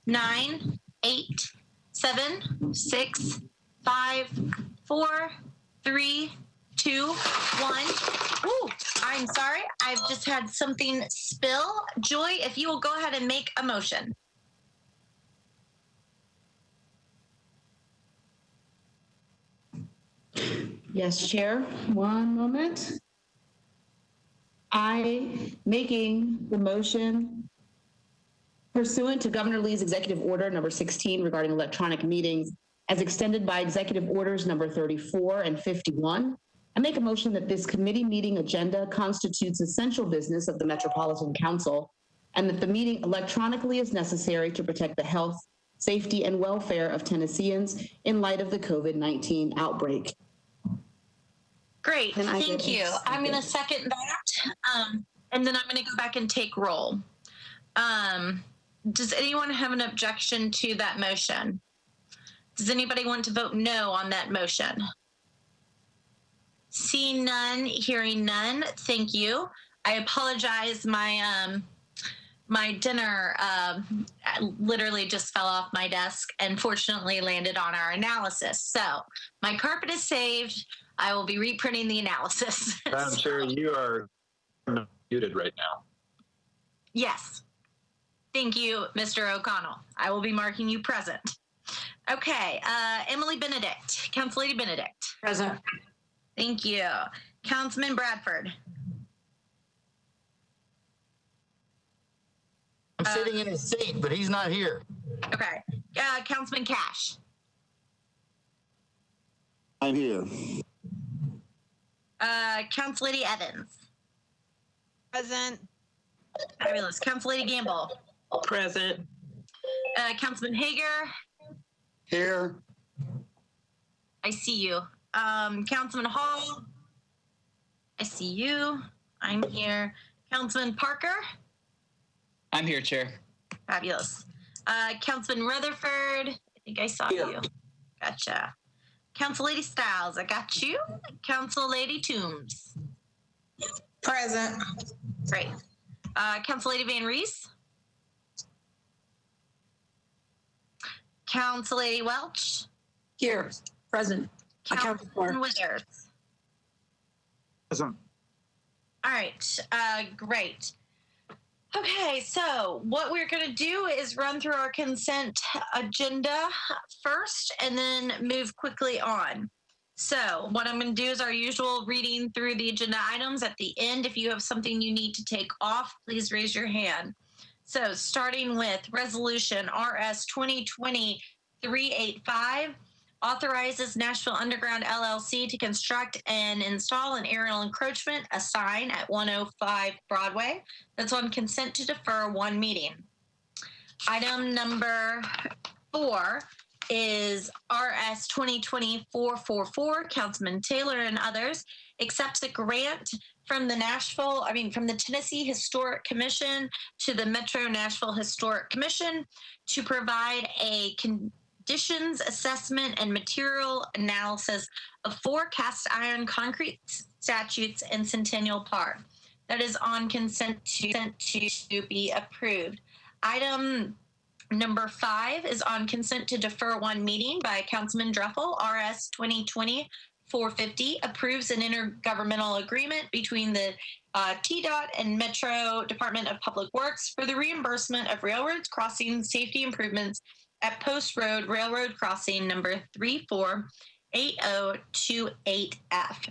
9, 8, 7, 6, 5, 4, 3, 2, 1. Ooh, I'm sorry. I've just had something spill. Joy, if you will go ahead and make a motion. Yes, Chair. One moment. I making the motion pursuant to Governor Lee's Executive Order number 16 regarding electronic meetings as extended by Executive Orders number 34 and 51. I make a motion that this committee meeting agenda constitutes essential business of the Metropolitan Council and that the meeting electronically is necessary to protect the health, safety, and welfare of Tennesseans in light of the COVID-19 outbreak. Great, thank you. I'm going to second that, and then I'm going to go back and take roll. Does anyone have an objection to that motion? Does anybody want to vote no on that motion? Seeing none, hearing none, thank you. I apologize, my my dinner literally just fell off my desk and fortunately landed on our analysis. So my carpet is saved. I will be reprinting the analysis. Madam Chair, you are muted right now. Yes. Thank you, Mr. O'Connell. I will be marking you present. Okay, Emily Benedict, Council Lady Benedict. Present. Thank you. Councilman Bradford. I'm sitting in his seat, but he's not here. Okay. Councilman Cash. I'm here. Council Lady Evans. Present. Fabulous. Council Lady Gamble. Present. Councilman Hager. Here. I see you. Councilman Hall. I see you. I'm here. Councilman Parker. I'm here, Chair. Fabulous. Councilman Rutherford. I think I saw you. Gotcha. Council Lady Stiles, I got you. Council Lady Toombs. Present. Great. Council Lady Van Rees. Council Lady Welch. Here. Present. Councilman Withers. Present. All right, great. Okay, so what we're going to do is run through our consent agenda first and then move quickly on. So what I'm going to do is our usual reading through the agenda items. At the end, if you have something you need to take off, please raise your hand. So starting with Resolution RS 2020-385, authorizes Nashville Underground LLC to construct and install an aerial encroachment, a sign at 105 Broadway. That's on consent to defer one meeting. Item number 4 is RS 2020-444, Councilman Taylor and others, accepts a grant from the Tennessee Historic Commission to the Metro Nashville Historic Commission to provide a conditions assessment and material analysis of 4 cast iron concrete statues in Centennial Park. That is on consent to be approved. Item number 5 is on consent to defer one meeting by Councilman Dreffel. RS 2020-450 approves an intergovernmental agreement between the TDOT and Metro Department of Public Works for the reimbursement of railroad crossing safety improvements at Post Road Railroad Crossing number 348028F.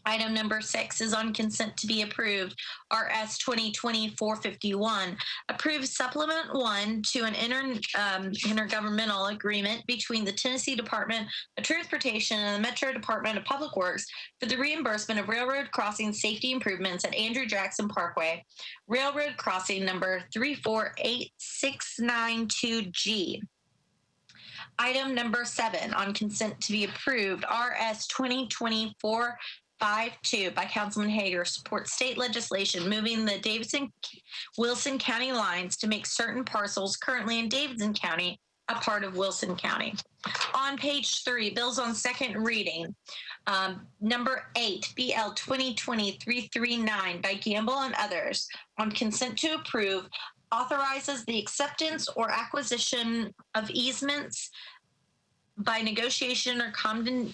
Item number 6 is on consent to be approved. RS 2020-451 approves Supplement 1 to an intergovernmental agreement between the Tennessee Department of Transportation and the Metro Department of Public Works for the reimbursement of railroad crossing safety improvements at Andrew Jackson Parkway, Railroad Crossing number 348692G. Item number 7 on consent to be approved. RS 2020-452 by Councilman Hager supports state legislation moving the Davidson-Wilson County lines to make certain parcels currently in Davidson County a part of Wilson County. On page 3, bills on second reading. Number 8, BL 2020-339 by Gamble and others on consent to approve authorizes the acceptance or acquisition of easements by negotiation or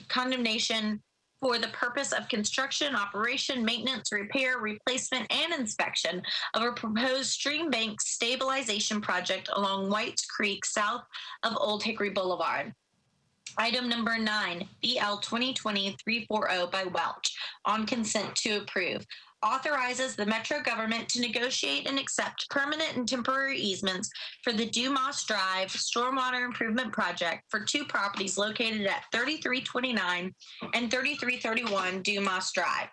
condemnation for the purpose of construction, operation, maintenance, repair, replacement, and inspection of a proposed stream bank stabilization project along Whites Creek south of Old Hickory Boulevard. Item number 9, BL 2020-340 by Welch, on consent to approve. Authorizes the Metro government to negotiate and accept permanent and temporary easements for the Dumas Drive Stormwater Improvement Project for 2 properties located at 3329 and 3331 Dumas Drive.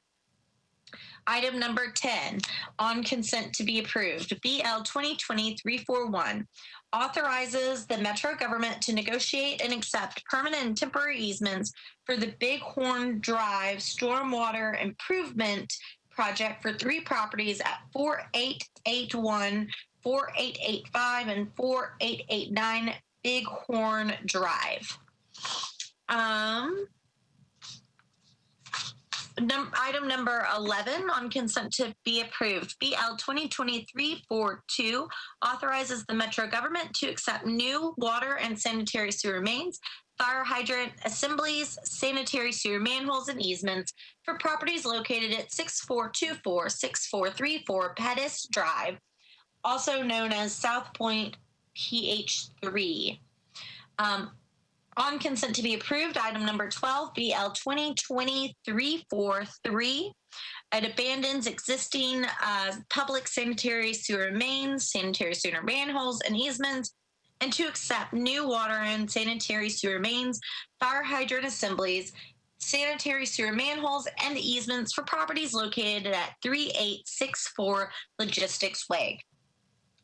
Item number 10, on consent to be approved. BL 2020-341 authorizes the Metro government to negotiate and accept permanent and temporary easements for the Bighorn Drive Stormwater Improvement Project for 3 properties at 4881, 4885, and 4889 Bighorn Drive. Item number 11, on consent to be approved. BL 2020-342 authorizes the Metro government to accept new water and sanitary sewer mains, fire hydrant assemblies, sanitary sewer manholes, and easements for properties located at 6424, 6434 Pettis Drive, also known as South Point PH3. On consent to be approved, item number 12, BL 2020-343. It abandons existing public sanitary sewer mains, sanitary sewer manholes, and easements, and to accept new water and sanitary sewer mains, fire hydrant assemblies, sanitary sewer manholes, and easements for properties located at 3864 Logistics Way.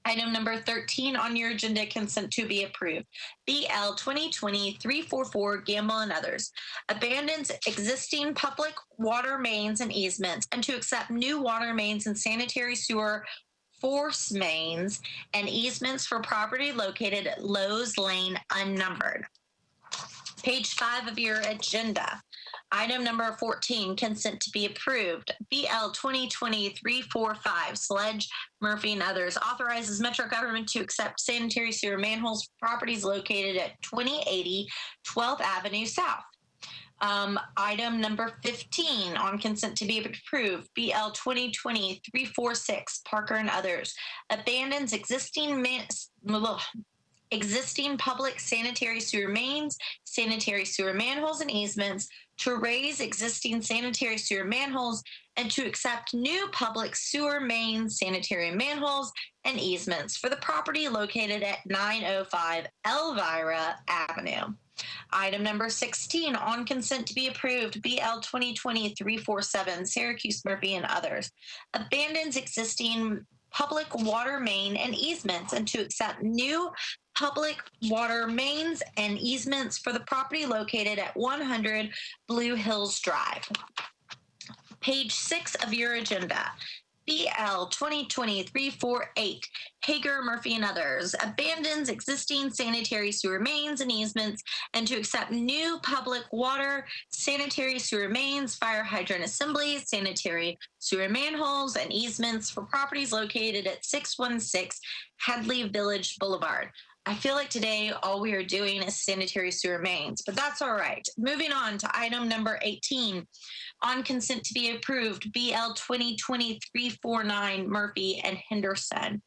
Item number 13 on your agenda, consent to be approved. BL 2020-344, Gamble and others. Abandons existing public water mains and easements, and to accept new water mains and sanitary sewer force mains and easements for property located at Lowe's Lane unnumbered. Page 5 of your agenda. Item number 14, consent to be approved. BL 2020-345, Sledge, Murphy, and others, authorizes Metro government to accept sanitary sewer manholes for properties located at 2080 12th Avenue South. Item number 15, on consent to be approved. BL 2020-346, Parker and others, abandons existing public sanitary sewer mains, sanitary sewer manholes, and easements to raise existing sanitary sewer manholes and to accept new public sewer mains, sanitary manholes, and easements for the property located at 905 Elvira Avenue. Item number 16, on consent to be approved. BL 2020-347, Syracuse, Murphy, and others, abandons existing public water main and easements and to accept new public water mains and easements for the property located at 100 Blue Hills Drive. Page 6 of your agenda. BL 2020-348, Hager, Murphy, and others, abandons existing sanitary sewer mains and easements and to accept new public water, sanitary sewer mains, fire hydrant assemblies, sanitary sewer manholes, and easements for properties located at 616 Hadley Village Boulevard. I feel like today all we are doing is sanitary sewer mains, but that's all right. Moving on to item number 18, on consent to be approved. BL 2020-349, Murphy and Henderson,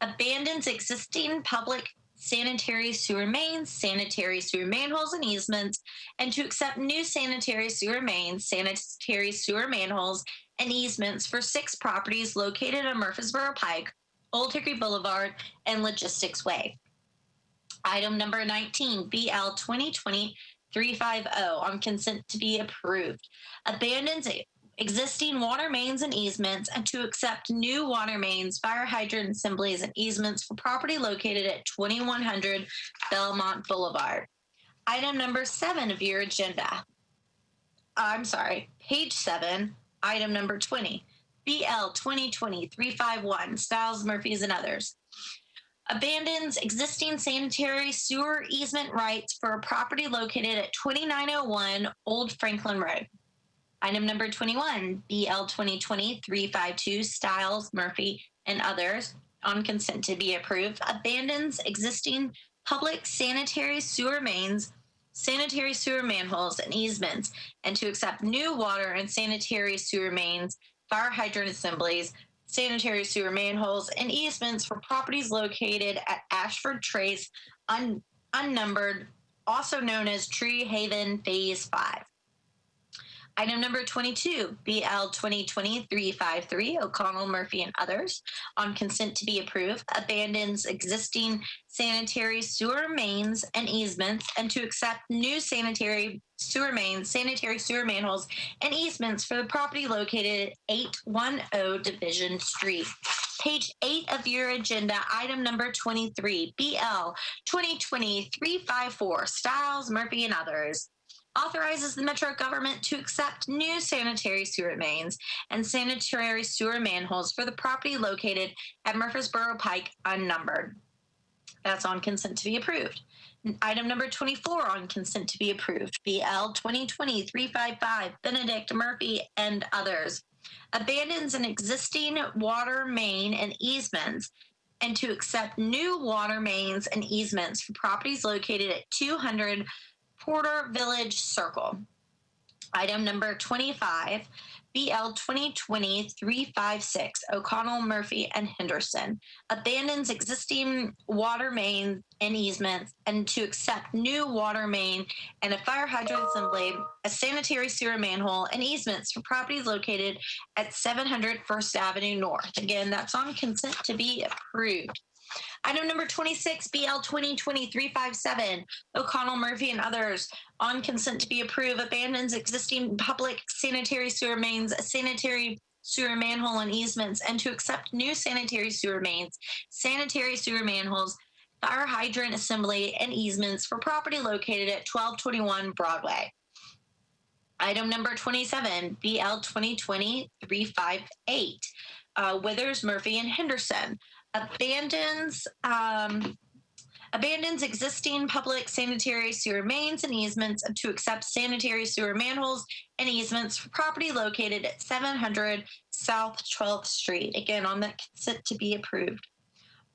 abandons existing public sanitary sewer mains, sanitary sewer manholes, and easements, and to accept new sanitary sewer mains, sanitary sewer manholes, and easements for 6 properties located on Murfreesboro Pike, Old Hickory Boulevard, and Logistics Way. Item number 19, BL 2020-350, on consent to be approved. Abandons existing water mains and easements and to accept new water mains, fire hydrant assemblies, and easements for property located at 2100 Belmont Boulevard. Item number 7 of your agenda. Page 7, item number 20. BL 2020-351, Stiles, Murphys, and others, abandons existing sanitary sewer easement rights for a property located at 2901 Old Franklin Road. Item number 21, BL 2020-352, Stiles, Murphy, and others, On consent to be approved, abandons existing public sanitary sewer mains, sanitary sewer manholes, and easements, and to accept new water and sanitary sewer mains, fire hydrant assemblies, sanitary sewer manholes, and easements for properties located at Ashford Trace, unnumbered, also known as Tree Haven Phase 5. Item number 22, BL 2020-353, O'Connell, Murphy, and others. On consent to be approved, abandons existing sanitary sewer mains and easements, and to accept new sanitary sewer mains, sanitary sewer manholes, and easements for the property located at 810 Division Street. Page 8 of your agenda, item number 23, BL 2020-354, Stiles, Murphy, and others. Authorizes the Metro government to accept new sanitary sewer mains and sanitary sewer manholes for the property located at Murfreesboro Pike, unnumbered. That's on consent to be approved. Item number 24 on consent to be approved. BL 2020-355, Benedict, Murphy, and others. Abandons an existing water main and easements and to accept new water mains and easements for properties located at 200 Porter Village Circle. Item number 25, BL 2020-356, O'Connell, Murphy, and Henderson. Abandons existing water main and easements and to accept new water main and a fire hydrant assembly, a sanitary sewer manhole, and easements for properties located at 700 First Avenue North. Again, that's on consent to be approved. Item number 26, BL 2020-357, O'Connell, Murphy, and others. On consent to be approved, abandons existing public sanitary sewer mains, sanitary sewer manhole, and easements, and to accept new sanitary sewer mains, sanitary sewer manholes, fire hydrant assembly, and easements for property located at 1221 Broadway. Item number 27, BL 2020-358, Withers, Murphy, and Henderson. Abandons existing public sanitary sewer mains and easements to accept sanitary sewer manholes and easements for property located at 700 South 12th Street. Again, on that consent to be approved.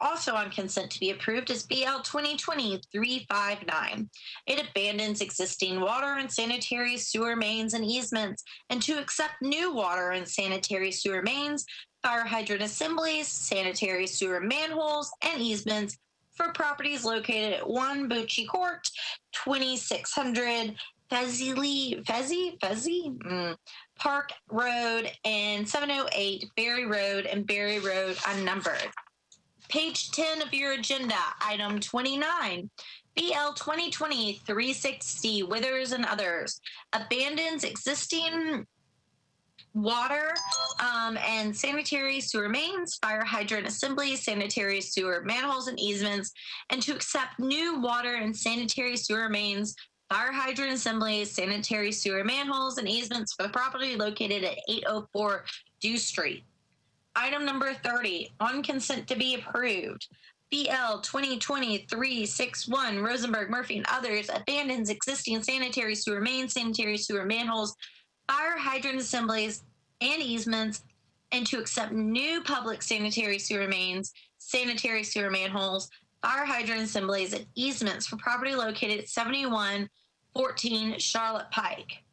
Also on consent to be approved is BL 2020-359. It abandons existing water and sanitary sewer mains and easements and to accept new water and sanitary sewer mains, fire hydrant assemblies, sanitary sewer manholes, and easements for properties located at 1 Bucci Court, 2600 Park Road, and 708 Berry Road and Berry Road, unnumbered. Page 10 of your agenda, item 29. BL 2020-360, Withers and others. Abandons existing water and sanitary sewer mains, fire hydrant assemblies, sanitary sewer manholes, and easements, and to accept new water and sanitary sewer mains, fire hydrant assemblies, sanitary sewer manholes, and easements for the property located at 804 Dew Street. Item number 30, on consent to be approved. BL 2020-361, Rosenberg, Murphy, and others. Abandons existing sanitary sewer mains, sanitary sewer manholes, fire hydrant assemblies, and easements, and to accept new public sanitary sewer mains, sanitary sewer manholes, fire hydrant assemblies, and easements for property located at 7114 Charlotte Pike.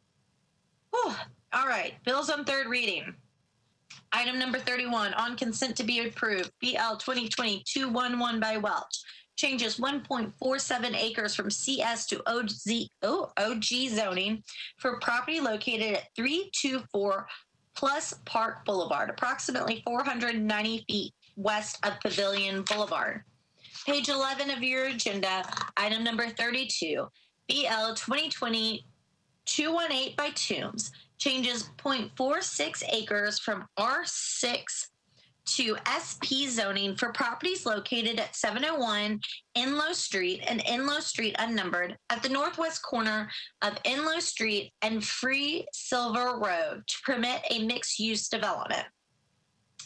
Whew. All right, bills on third reading. Item number 31, on consent to be approved, BL 2020-211 by Welch. Changes 1.47 acres from CS to OG zoning for property located at 324 Plus Park Boulevard, approximately 490 feet west of Pavilion Boulevard. Page 11 of your agenda, item number 32, BL 2020-218 by Toombs. Changes 0.46 acres from R6 to SP zoning for properties located at 701 Enlow Street and Enlow Street unnumbered at the northwest corner of Enlow Street and Free Silver Road to permit a mixed-use development.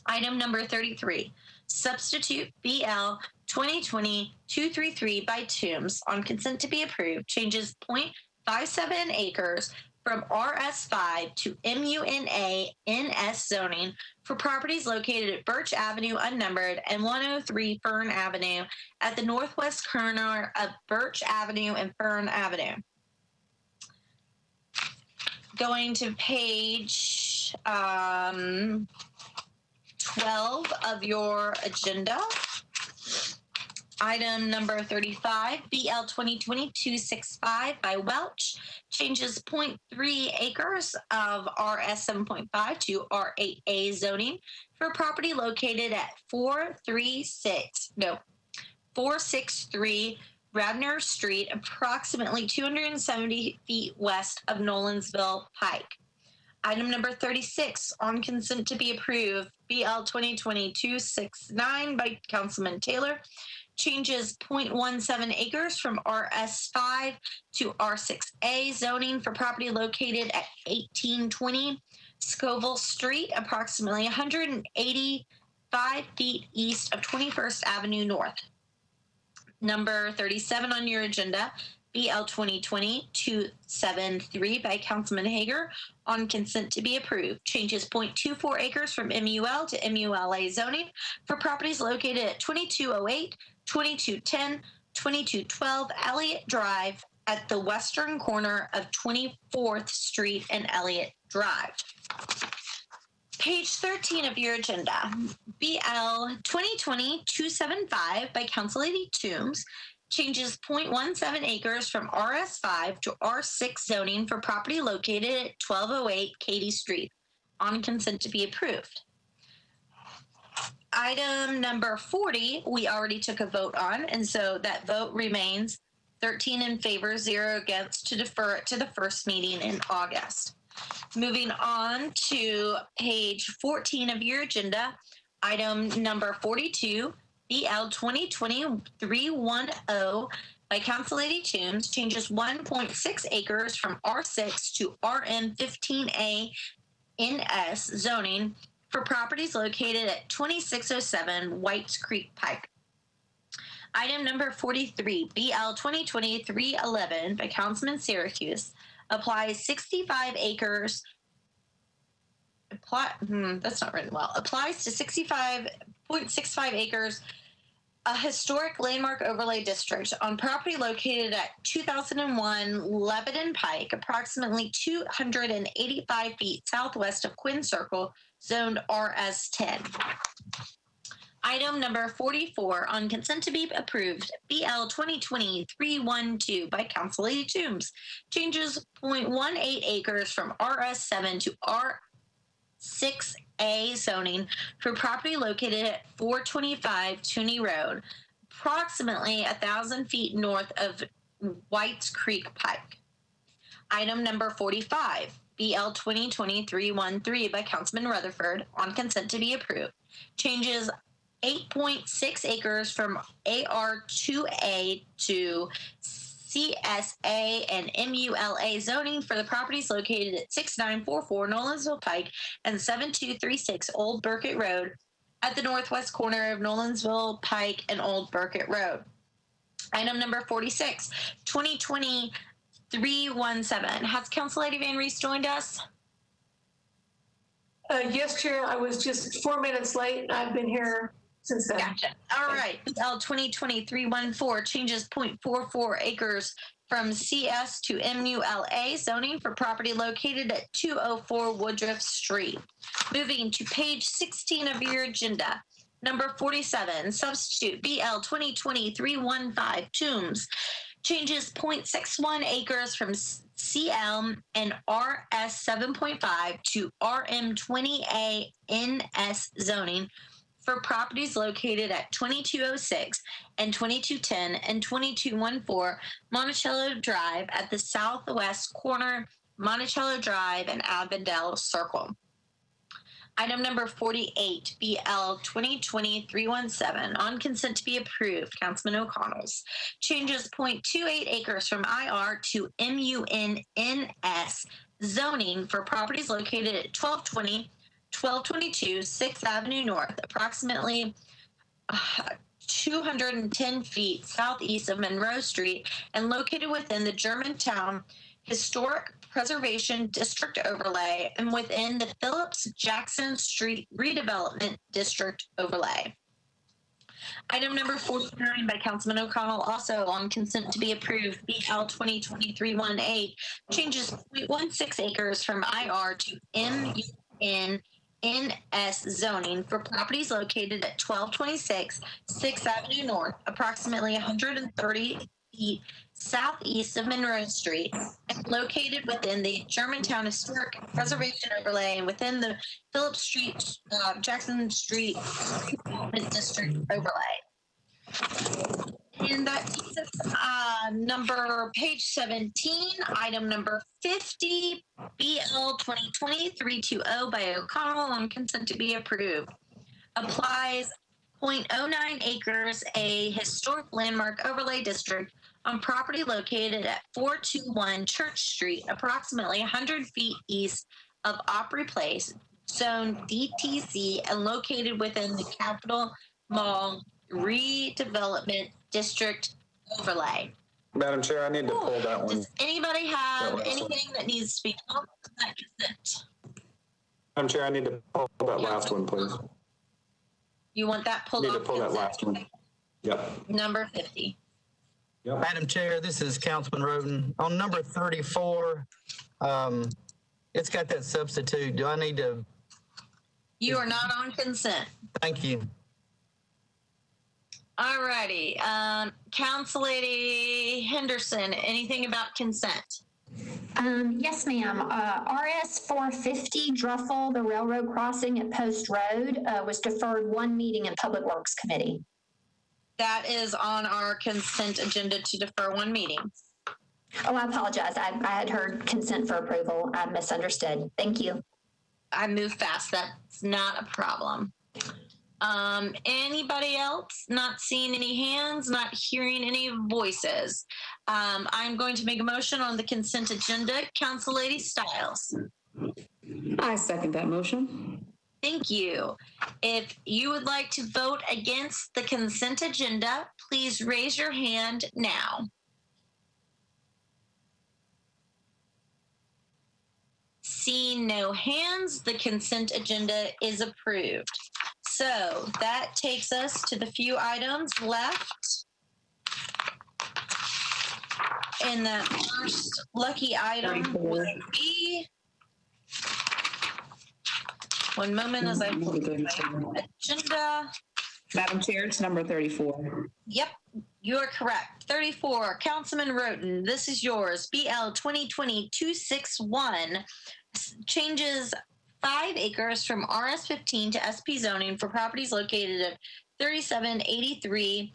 Item number 33, substitute BL 2020-233 by Toombs on consent to be approved, changes 0.57 acres from RS5 to MUNA NS zoning for properties located at Birch Avenue Unnumbered and 103 Fern Avenue at the northwest corner of Birch Avenue and Fern Avenue. Going to page 12 of your agenda. Item number 35, BL 2020-265 by Welch, changes 0.3 acres of RS 7.5 to R8A zoning for property located at 463 Radnor Street, approximately 270 feet west of Nolensville Pike. Item number 36, on consent to be approved, BL 2020-269 by Councilman Taylor, changes 0.17 acres from RS5 to R6A zoning for property located at 1820 Scoville Street, approximately 185 feet east of 21st Avenue North. Number 37 on your agenda, BL 2020-273 by Councilman Hager, on consent to be approved, changes 0.24 acres from MUL to MULA zoning for properties located at 2208, 2210, 2212 Elliott Drive at the western corner of 24th Street and Elliott Drive. Page 13 of your agenda, BL 2020-275 by Council Lady Toombs, changes 0.17 acres from RS5 to R6 zoning for property located at 1208 Katy Street, on consent to be approved. Item number 40, we already took a vote on, and so that vote remains 13 in favor, 0 against, to defer it to the first meeting in August. Moving on to page 14 of your agenda, item number 42, BL 2020-310 by Council Lady Toombs, changes 1.6 acres from R6 to RM15A NS zoning for properties located at 2607 Whites Creek Pike. Item number 43, BL 2020-311 by Councilman Syracuse, applies 65 acres. That's not written well. Applies to 65.65 acres, a historic landmark overlay district on property located at 2001 Lebanon Pike, approximately 285 feet southwest of Quinn Circle, zoned RS10. Item number 44, on consent to be approved, BL 2020-312 by Council Lady Toombs, changes 0.18 acres from RS7 to R6A zoning for property located at 425 Tooney Road, approximately 1,000 feet north of Whites Creek Pike. Item number 45, BL 2020-313 by Councilman Rutherford, on consent to be approved, changes 8.6 acres from AR2A to CSA and MULA zoning for the properties located at 6944 Nolensville Pike and 7236 Old Burkett Road at the northwest corner of Nolensville Pike and Old Burkett Road. Item number 46, 2020-317. Has Council Lady Van Rees joined us? Yes, Chair. I was just 4 minutes late. I've been here since then. Gotcha. All right. BL 2020-314 changes 0.44 acres from CS to MULA zoning for property located at 204 Woodruff Street. Moving to page 16 of your agenda. Number 47, substitute BL 2020-315 Toombs, changes 0.61 acres from CL and RS 7.5 to RM 20A NS zoning for properties located at 2206 and 2210 and 2214 Monticello Drive at the southwest corner, Monticello Drive and Avondale Circle. Item number 48, BL 2020-317, on consent to be approved, Councilman O'Connell's, changes 0.28 acres from IR to MUNNS zoning for properties located at 1220, 1222 6th Avenue North, approximately 210 feet southeast of Monroe Street and located within the Germantown Historic Preservation District overlay and within the Phillips Jackson Street redevelopment district overlay. Item number 49 by Councilman O'Connell, also on consent to be approved, BL 2023-18, changes 0.16 acres from IR to MUNNS zoning for properties located at 1226 6th Avenue North, approximately 130 feet southeast of Monroe Street, and located within the Germantown Historic Preservation Overlay and within the Phillips Street, Jackson Street Development District Overlay. And that takes us page 17, item number 50, BL 2023-20 by O'Connell on consent to be approved. Applies 0.09 acres, a historic landmark overlay district on property located at 421 Church Street, approximately 100 feet east of Opry Place, zone DTC, and located within the Capitol Mall Redevelopment District overlay. Madam Chair, I need to pull that one. Does anybody have That one. anything that needs to be pulled from that consent? Madam Chair, I need to pull that last one, please. You want that pulled Need off? to pull that consent? last one. Yep. Number 50. Yep. Madam Chair, this is Councilman Roden. On number 34, it's got that substitute. Do I need to? You are not on consent. Thank you. All righty. Council Lady Henderson, anything about consent? Yes, ma'am. RS 450 Druffel, the railroad crossing at Post Road, was deferred one meeting in Public Works Committee. That is on our consent agenda to defer one meeting. Oh, I apologize. I had heard consent for approval. I misunderstood. Thank you. I move fast. That's not a problem. Anybody else? Not seeing any hands, not hearing any voices. I'm going to make a motion on the consent agenda. Council Lady Stiles. I second that motion. Thank you. If you would like to vote against the consent agenda, please raise your hand now. Seeing no hands, the consent agenda is approved. So that takes us to the few items left. And the first lucky item would be, one moment as I pull my agenda. Madam Chair, it's number 34. Yep, you are correct. 34, Councilman Roten, this is yours. BL 2020-261 changes 5 acres from RS15 to SP zoning for properties located at 3783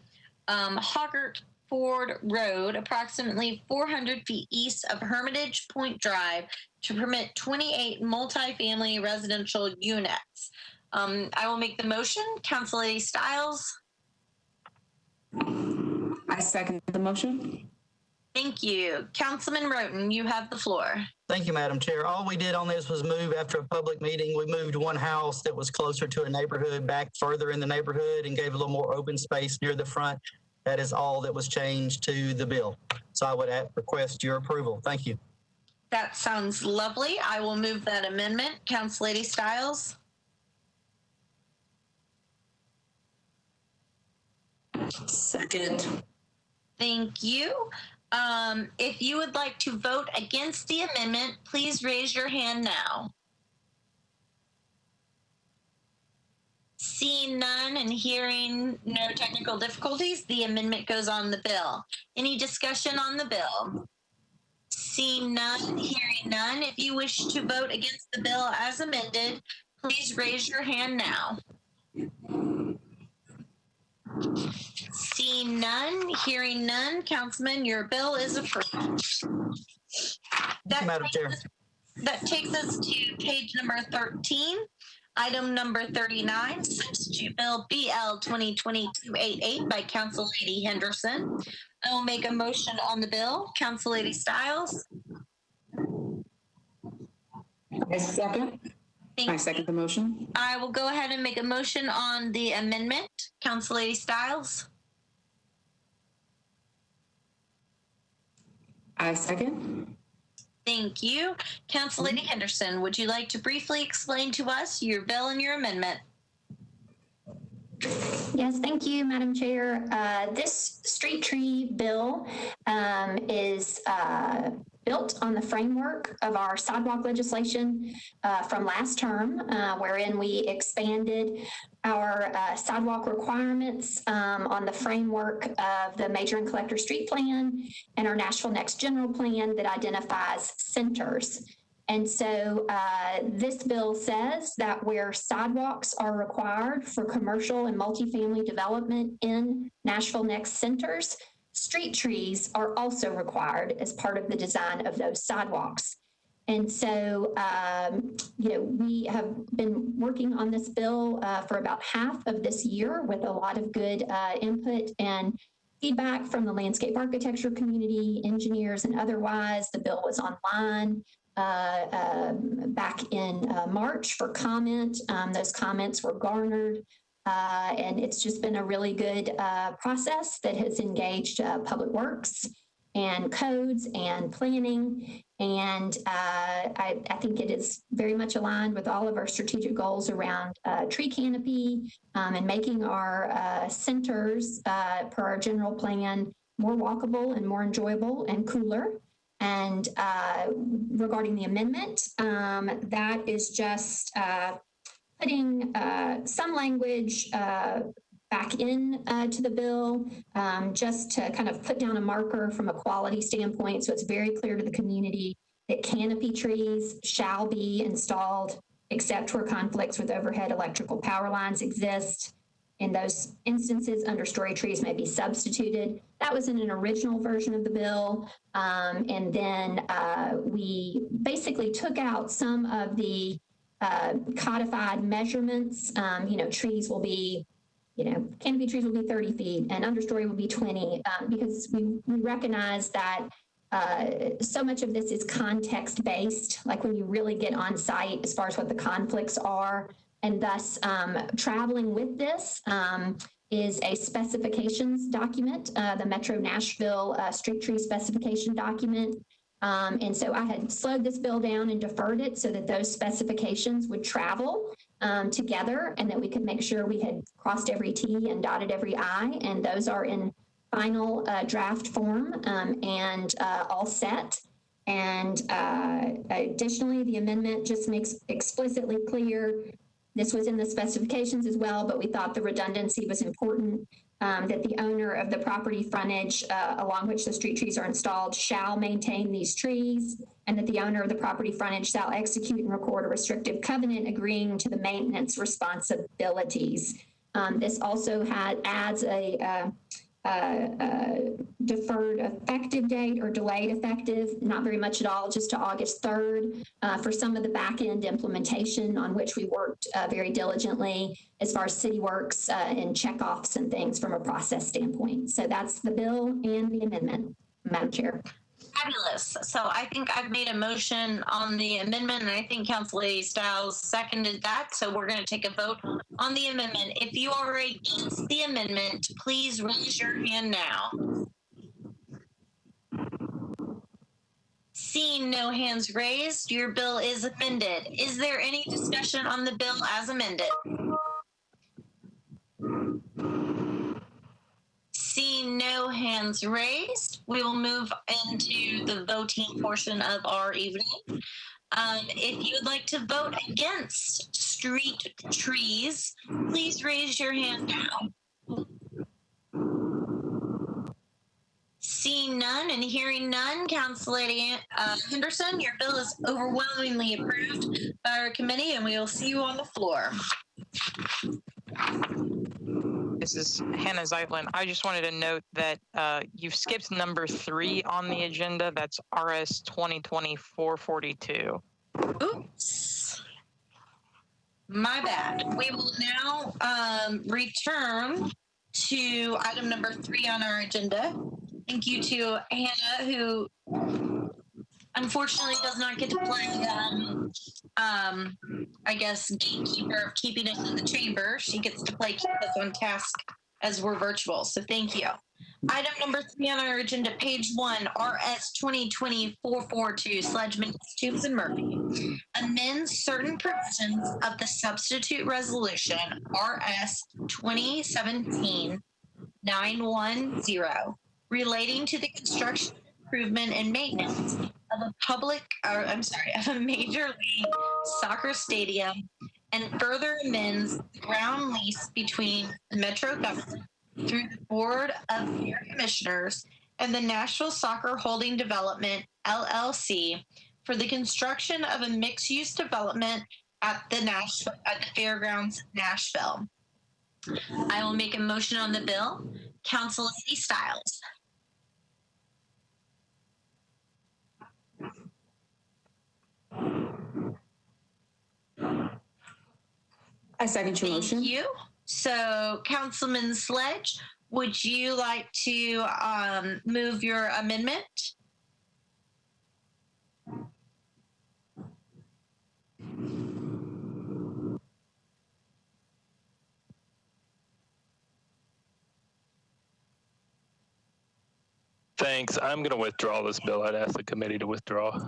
Hoggart Ford Road, approximately 400 feet east of Hermitage Point Drive, to permit 28 multifamily residential units. I will make the motion. Council Lady Stiles. I second the motion. Thank you. Councilman Roten, you have the floor. Thank you, Madam Chair. All we did on this was move after a public meeting. We moved one house that was closer to a neighborhood back further in the neighborhood and gave a little more open space near the front. That is all that was changed to the bill. So I would request your approval. Thank you. That sounds lovely. I will move that amendment. Council Lady Stiles. Second. Thank you. If you would like to vote against the amendment, please raise your hand now. Seeing none and hearing no technical difficulties, the amendment goes on the bill. Any discussion on the bill? Seeing none, hearing none. If you wish to vote against the bill as amended, please raise your hand now. Seeing none, hearing none, Councilman, your bill is approved. Thank you, Madam Chair. That takes us to page number 13. Item number 39, substitute bill BL 2020-288 by Council Lady Henderson. I will make a motion on the bill. Council Lady Stiles. I second. I second the motion. I will go ahead and make a motion on the amendment. Council Lady Stiles. I second. Thank you. Council Lady Henderson, would you like to briefly explain to us your bill and your amendment? Yes, thank you, Madam Chair. This street tree bill is built on the framework of our sidewalk legislation from last term, wherein we expanded our sidewalk requirements on the framework of the Major and Collector Street Plan and our Nashville Next General Plan that identifies centers. And so this bill says that where sidewalks are required for commercial and multifamily development in Nashville Next centers, street trees are also required as part of the design of those sidewalks. And so, we have been working on this bill for about half of this year with a lot of good input and feedback from the landscape architecture community, engineers, and otherwise. The bill was online back in March for comment. Those comments were garnered. And it's just been a really good process that has engaged Public Works and codes and planning. And I think it is very much aligned with all of our strategic goals around tree canopy and making our centers per our general plan more walkable and more enjoyable and cooler. And regarding the amendment, that is just putting some language back in to the bill, just to kind of put down a marker from a quality standpoint. So it's very clear to the community that canopy trees shall be installed except where conflicts with overhead electrical power lines exist. In those instances, understory trees may be substituted. That was in an original version of the bill. And then we basically took out some of the codified measurements. Trees will be, canopy trees will be 30 feet and understory will be 20, because we recognize that so much of this is context-based, like when you really get on site as far as what the conflicts are. And thus, traveling with this is a specifications document, the Metro Nashville street tree specification document. And so I had slowed this bill down and deferred it so that those specifications would travel together and that we could make sure we had crossed every T and dotted every I. And those are in final draft form and all set. And additionally, the amendment just makes explicitly clear, this was in the specifications as well, but we thought the redundancy was important, that the owner of the property frontage along which the street trees are installed shall maintain these trees, and that the owner of the property frontage shall execute and record a restrictive covenant agreeing to the maintenance responsibilities. This also adds a deferred effective date or delayed effective, not very much at all, just to August 3rd for some of the back end implementation on which we worked very diligently as far as city works and checkoffs and things from a process standpoint. So that's the bill and the amendment, Madam Chair. Fabulous. So I think I've made a motion on the amendment, and I think Council Lady Stiles seconded that. So we're going to take a vote on the amendment. If you are against the amendment, please raise your hand now. Seeing no hands raised, your bill is amended. Is there any discussion on the bill as amended? Seeing no hands raised, we will move into the voting portion of our evening. If you would like to vote against street trees, please raise your hand now. Seeing none and hearing none, Council Lady Henderson, your bill is overwhelmingly approved by our committee, and we will see you on the floor. This is Hannah Zeitlin. I just wanted to note that you've skipped number 3 on the agenda. That's RS 2020-442. Oops. My bad. We will now return to item number 3 on our agenda. Thank you to Hannah, who unfortunately does not get to play, I guess, gatekeeper of keeping us in the chamber. She gets to play keep us on task as we're virtual. So thank you. Item number 3 on our agenda, page 1, RS 2020-442, Sledgeman, Tubes, and Murphy, amends certain provisions of the substitute resolution RS 2017-910 relating to the construction, improvement, and maintenance of a major league soccer stadium, and further amends the ground lease between the Metro government through the Board of Fair Commissioners and the Nashville Soccer Holding Development, LLC, for the construction of a mixed-use development at the Fairgrounds, Nashville. I will make a motion on the bill. Council Lady Stiles. I second your motion. Thank you. So, Councilman Sledge, would you like to move your amendment? Thanks. I'm going to withdraw this bill. I'd ask the committee to withdraw.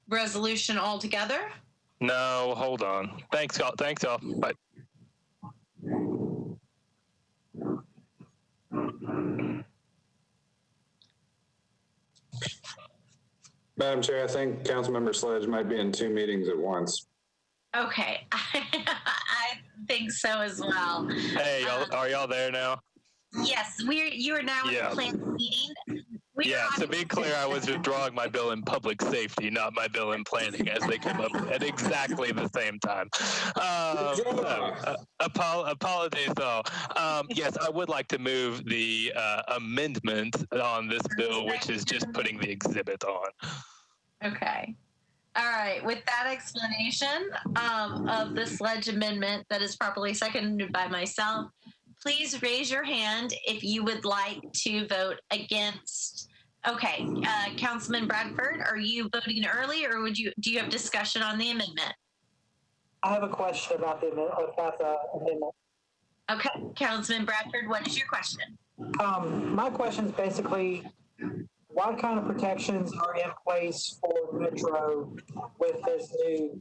Resolution altogether? No, hold on. Thanks, y'all. Thanks, y'all. Bye. Madam Chair, I think Councilmember Sledge might be in 2 meetings at once. Okay. I think so as well. Hey, y'all, are y'all there now? Yes, you are now in the planned meeting. To be clear, I was withdrawing my bill in public safety, not my bill in planning, as they came up at exactly the same time. Apologies, though. Yes, I would like to move the amendment on this bill, which is just putting the exhibit on. Okay. All right. With that explanation of the Sledge amendment that is properly seconded by myself, please raise your hand if you would like to vote against. Okay, Councilman Bradford, are you voting early, or do you have discussion on the amendment? I have a question about the amendment. Okay, Councilman Bradford, what is your question? My question is basically, what kind of protections are in place for Metro with this new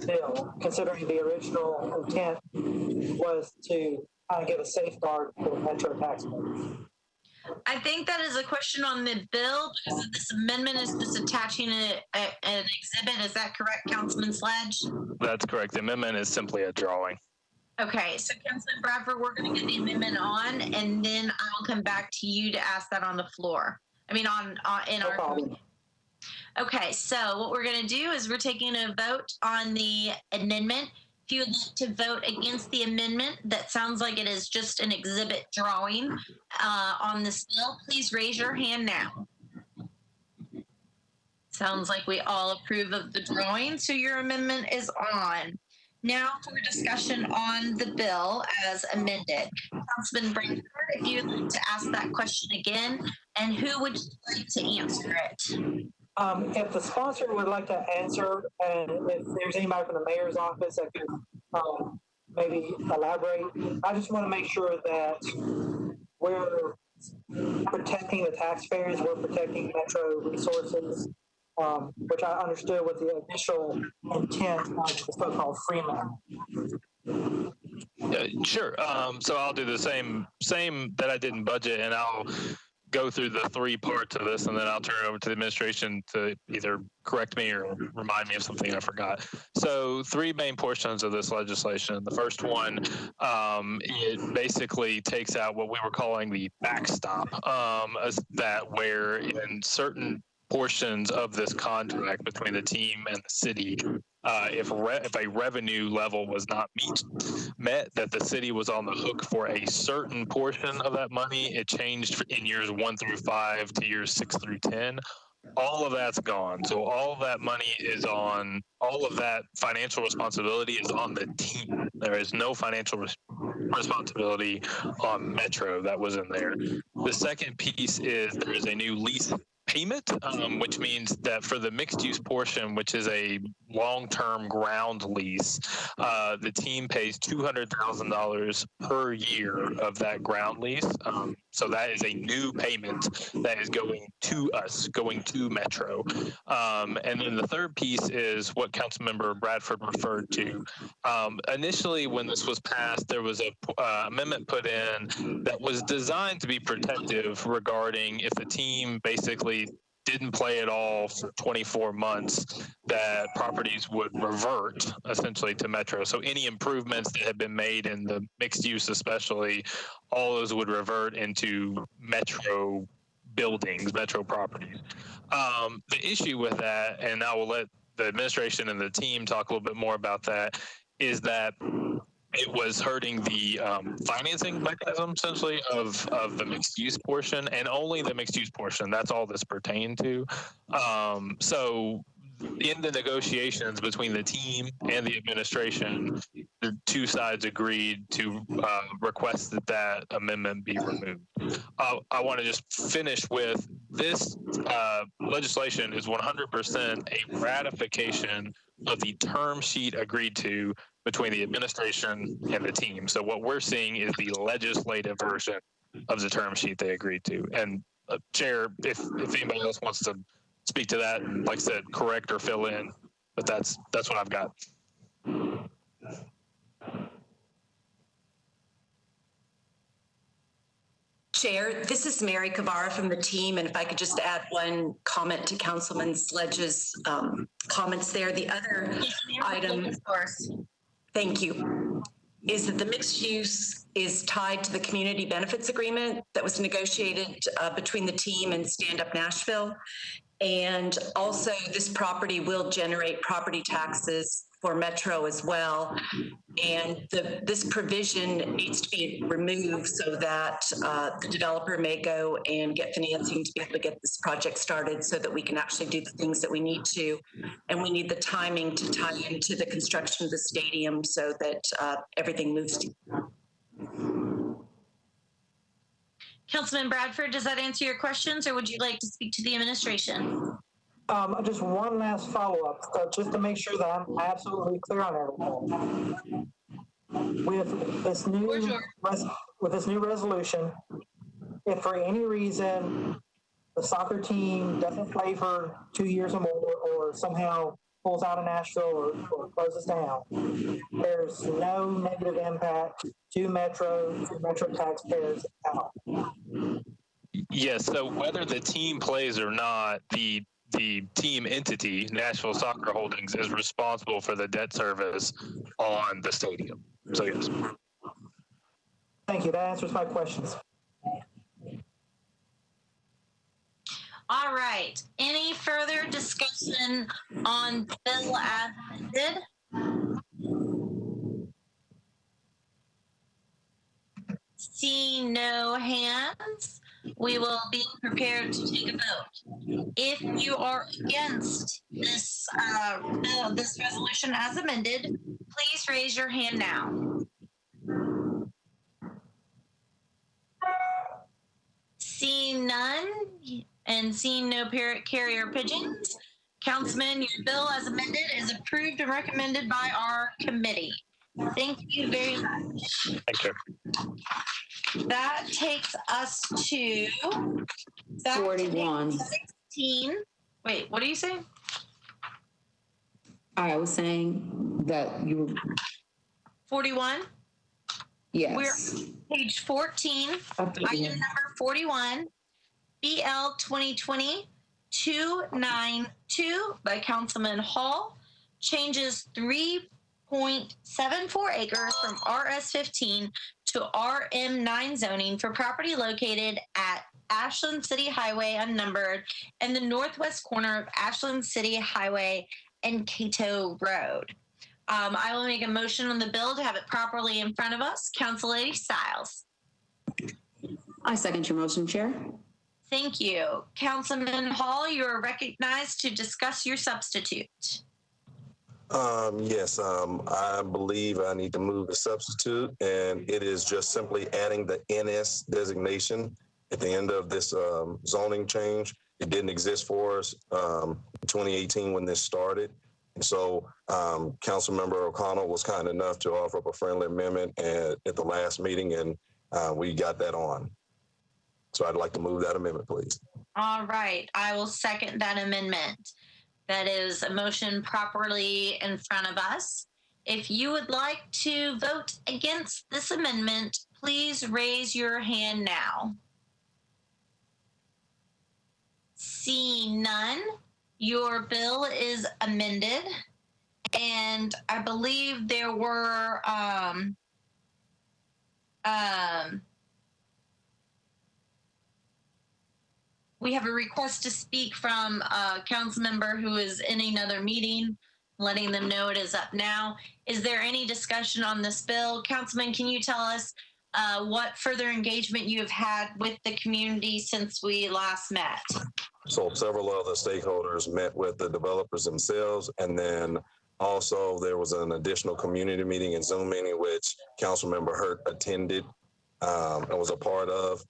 bill, considering the original intent was to kind of give a safeguard for Metro taxpayers? I think that is a question on the bill because this amendment is just attaching an exhibit. Is that correct, Councilman Sledge? That's correct. The amendment is simply a drawing. Okay, so Councilman Bradford, we're going to get the amendment on, and then I'll come back to you to ask that on the floor. I mean, in our committee. Okay, so what we're going to do is we're taking a vote on the amendment. If you would like to vote against the amendment, that sounds like it is just an exhibit drawing on this bill, please raise your hand now. Sounds like we all approve of the drawing, so your amendment is on. Now for discussion on the bill as amended. Councilman Bradford, if you'd like to ask that question again, and who would like to answer it? If the sponsor would like to answer, and if there's anybody from the mayor's office that could maybe elaborate, I just want to make sure that we're protecting the taxpayers, we're protecting Metro resources, which I understood was the initial intent of the so-called Freeman. Sure. So I'll do the same that I did in budget, and I'll go through the 3 parts of this, and then I'll turn it over to the administration to either correct me or remind me of something I forgot. So 3 main portions of this legislation. The first one, it basically takes out what we were calling the backstop, that where in certain portions of this contract between the team and the city, if a revenue level was not met, that the city was on the hook for a certain portion of that money. It changed in years 1 through 5 to years 6 through 10. All of that's gone. So all of that money is on, all of that financial responsibility is on the team. There is no financial responsibility on Metro that was in there. The second piece is there is a new lease payment, which means that for the mixed use portion, which is a long-term ground lease. The team pays $200,000 per year of that ground lease. So that is a new payment that is going to us, going to Metro. And then the third piece is what Councilmember Bradford referred to. Initially, when this was passed, there was a amendment put in that was designed to be protective regarding if the team basically didn't play at all for 24 months, that properties would revert essentially to Metro. So any improvements that had been made in the mixed use especially, all those would revert into Metro buildings, Metro properties. The issue with that, and I will let the administration and the team talk a little bit more about that, is that it was hurting the financing mechanism, essentially, of the mixed use portion, and only the mixed use portion. That's all this pertained to. So in the negotiations between the team and the administration, the two sides agreed to request that that amendment be removed. I want to just finish with this legislation is 100% a ratification of the term sheet agreed to between the administration and the team. So what we're seeing is the legislative version of the term sheet they agreed to. And Chair, if anybody else wants to speak to that, and like I said, correct or fill in, but that's what I've got. Chair, this is Mary Kavara from the team, and if I could just add one comment to Councilman Sledge's comments there. The other item, of course, thank you, is that the mixed use is tied to the community benefits agreement that was negotiated between the team and Stand Up Nashville. And also this property will generate property taxes for Metro as well. And this provision needs to be removed so that the developer may go and get financing to be able to get this project started so that we can actually do the things that we need to. And we need the timing to tie into the construction of the stadium so that everything moves together. Councilman Bradford, does that answer your questions, or would you like to speak to the administration? Just one last follow-up, just to make sure that I'm absolutely clear on everything. With this new resolution, if for any reason the soccer team doesn't play for 2 years or more, or somehow pulls out of Nashville or closes down, there's no negative impact to Metro taxpayers at all. Yes, so whether the team plays or not, the team entity, Nashville Soccer Holdings, is responsible for the debt service on the stadium. So yes. Thank you. That answers my questions. All right. Any further discussion on bill as amended? See no hands. We will be prepared to take a vote. If you are against this bill, this resolution as amended, please raise your hand now. Seeing none and seeing no carrier pigeons, Councilman, your bill as amended is approved and recommended by our committee. Thank you very much. Thank you. That takes us to 41. 16. Wait, what are you saying? I was saying that you were 41? Yes. We're page 14, item number 41, BL 2020-292 by Councilman Hall, changes 3.74 acres from RS15 to RM9 zoning for property located at Ashland City Highway unnumbered in the northwest corner of Ashland City Highway and Cato Road. I will make a motion on the bill to have it properly in front of us. Council Lady Stiles. I second your motion, Chair. Thank you. Councilman Hall, you are recognized to discuss your substitute. Yes, I believe I need to move the substitute, and it is just simply adding the NS designation at the end of this zoning change. It didn't exist for us in 2018 when this started. So Councilmember O'Connell was kind enough to offer up a friendly amendment at the last meeting, and we got that on. So I'd like to move that amendment, please. All right, I will second that amendment. That is a motion properly in front of us. If you would like to vote against this amendment, please raise your hand now. Seeing none, your bill is amended. And I believe there were we have a request to speak from a council member who is in another meeting, letting them know it is up now. Is there any discussion on this bill? Councilman, can you tell us what further engagement you have had with the community since we last met? So several other stakeholders met with the developers themselves, and then also there was an additional community meeting and Zoom meeting which Councilmember Hurt attended and was a part of,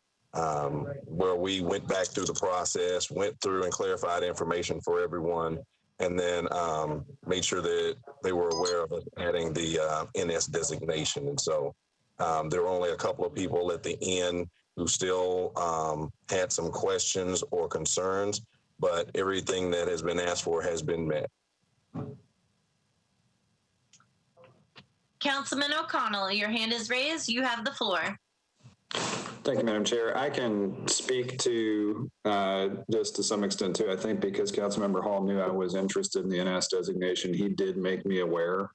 where we went back through the process, went through and clarified information for everyone, and then made sure that they were aware of us adding the NS designation. And so there were only a couple of people at the end who still had some questions or concerns, but everything that has been asked for has been met. Councilman O'Connell, your hand is raised. You have the floor. Thank you, Madam Chair. I can speak to just to some extent too. I think because Councilmember Hall knew I was interested in the NS designation, he did make me aware of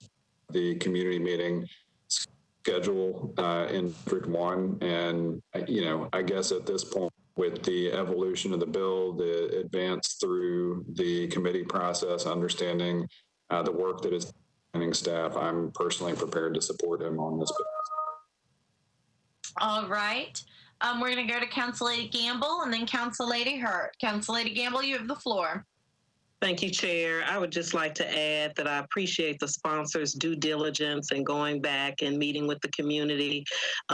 the community meeting schedule in District 1. And, you know, I guess at this point, with the evolution of the bill, the advance through the committee process, understanding the work that is planning staff, I'm personally prepared to support him on this bill. All right. We're going to go to Council Lady Gamble and then Council Lady Hurt. Council Lady Gamble, you have the floor. Thank you, Chair. I would just like to add that I appreciate the sponsors' due diligence and going back and meeting with the community.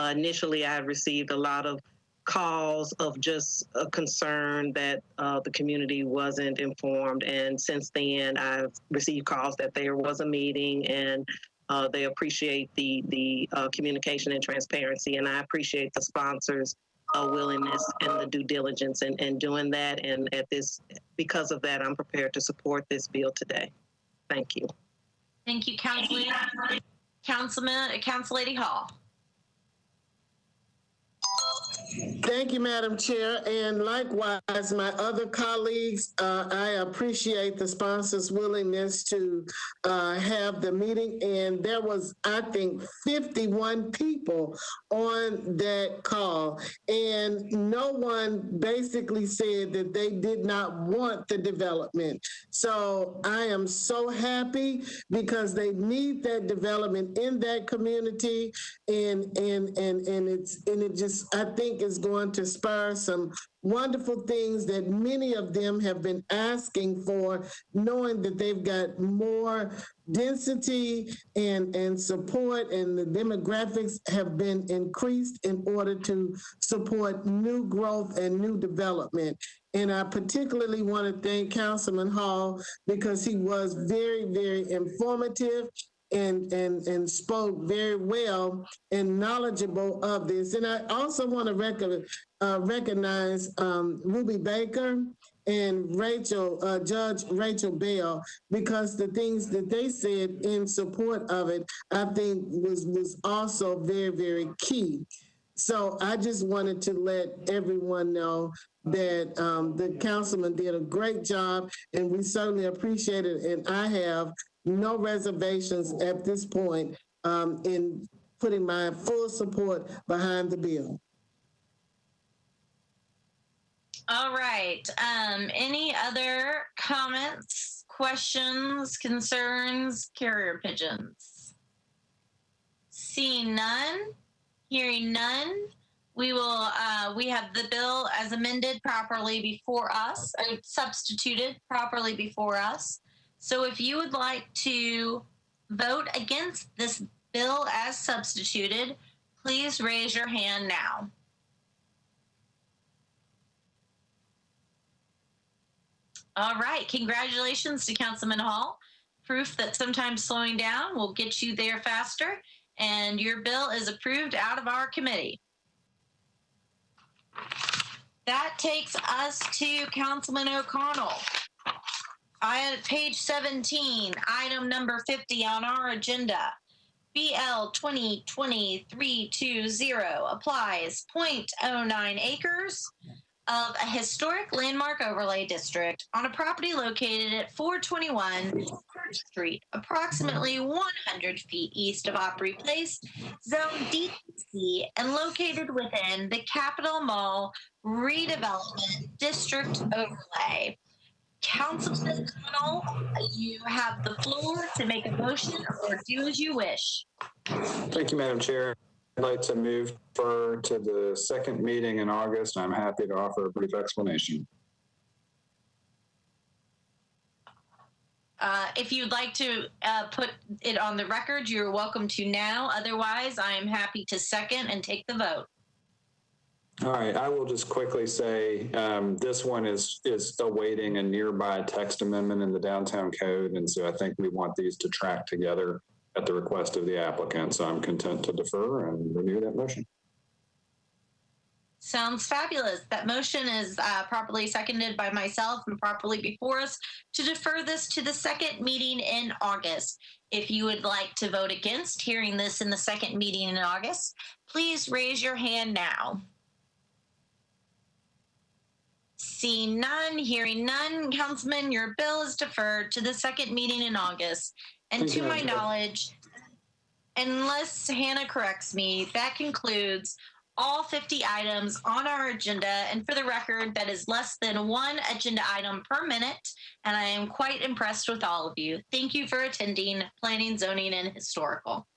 Initially, I had received a lot of calls of just a concern that the community wasn't informed. And since then, I've received calls that there was a meeting and they appreciate the communication and transparency. And I appreciate the sponsors' willingness and the due diligence in doing that. And because of that, I'm prepared to support this bill today. Thank you. Thank you, Council Lady Hall. Thank you, Madam Chair. And likewise, my other colleagues, I appreciate the sponsors' willingness to have the meeting. And there was, I think, 51 people on that call. And no one basically said that they did not want the development. So I am so happy because they need that development in that community. And it just, I think, is going to spur some wonderful things that many of them have been asking for, knowing that they've got more density and support, and the demographics have been increased in order to support new growth and new development. And I particularly want to thank Councilman Hall because he was very, very informative and spoke very well and knowledgeable of this. And I also want to recognize Ruby Baker and Judge Rachel Bell, because the things that they said in support of it, I think was also very, very key. So I just wanted to let everyone know that the councilman did a great job, and we certainly appreciate it. And I have no reservations at this point in putting my full support behind the bill. All right. Any other comments, questions, concerns, carrier pigeons? Seeing none, hearing none, we will. We have the bill as amended properly before us, substituted properly before us. So if you would like to vote against this bill as substituted, please raise your hand now. All right. Congratulations to Councilman Hall. proof that sometimes slowing down will get you there faster, and your bill is approved out of our committee. That takes us to Councilman O'Connell. Page 17, item number 50 on our agenda. BL 2020-320 applies 0.09 acres of a historic landmark overlay district on a property located at 421 Church Street, approximately 100 feet east of Opry Place, Zone DTC, and located within the Capitol Mall Redevelopment District Overlay. Councilman Connell, you have the floor to make a motion or do as you wish. Thank you, Madam Chair. I'd like to move to the second meeting in August. I'm happy to offer a brief explanation. If you'd like to put it on the record, you're welcome to now. Otherwise, I am happy to second and take the vote. All right, I will just quickly say this one is awaiting a nearby text amendment in the downtown code. And so I think we want these to track together at the request of the applicant. So I'm content to defer and renew that motion. Sounds fabulous. That motion is properly seconded by myself and properly before us to defer this to the second meeting in August. If you would like to vote against hearing this in the second meeting in August, please raise your hand now. Seeing none, hearing none, Councilman, your bill is deferred to the second meeting in August. And to my knowledge, unless Hannah corrects me, that concludes all 50 items on our agenda. And for the record, that is less than one agenda item per minute. And I am quite impressed with all of you. Thank you for attending Planning, Zoning, and Historical.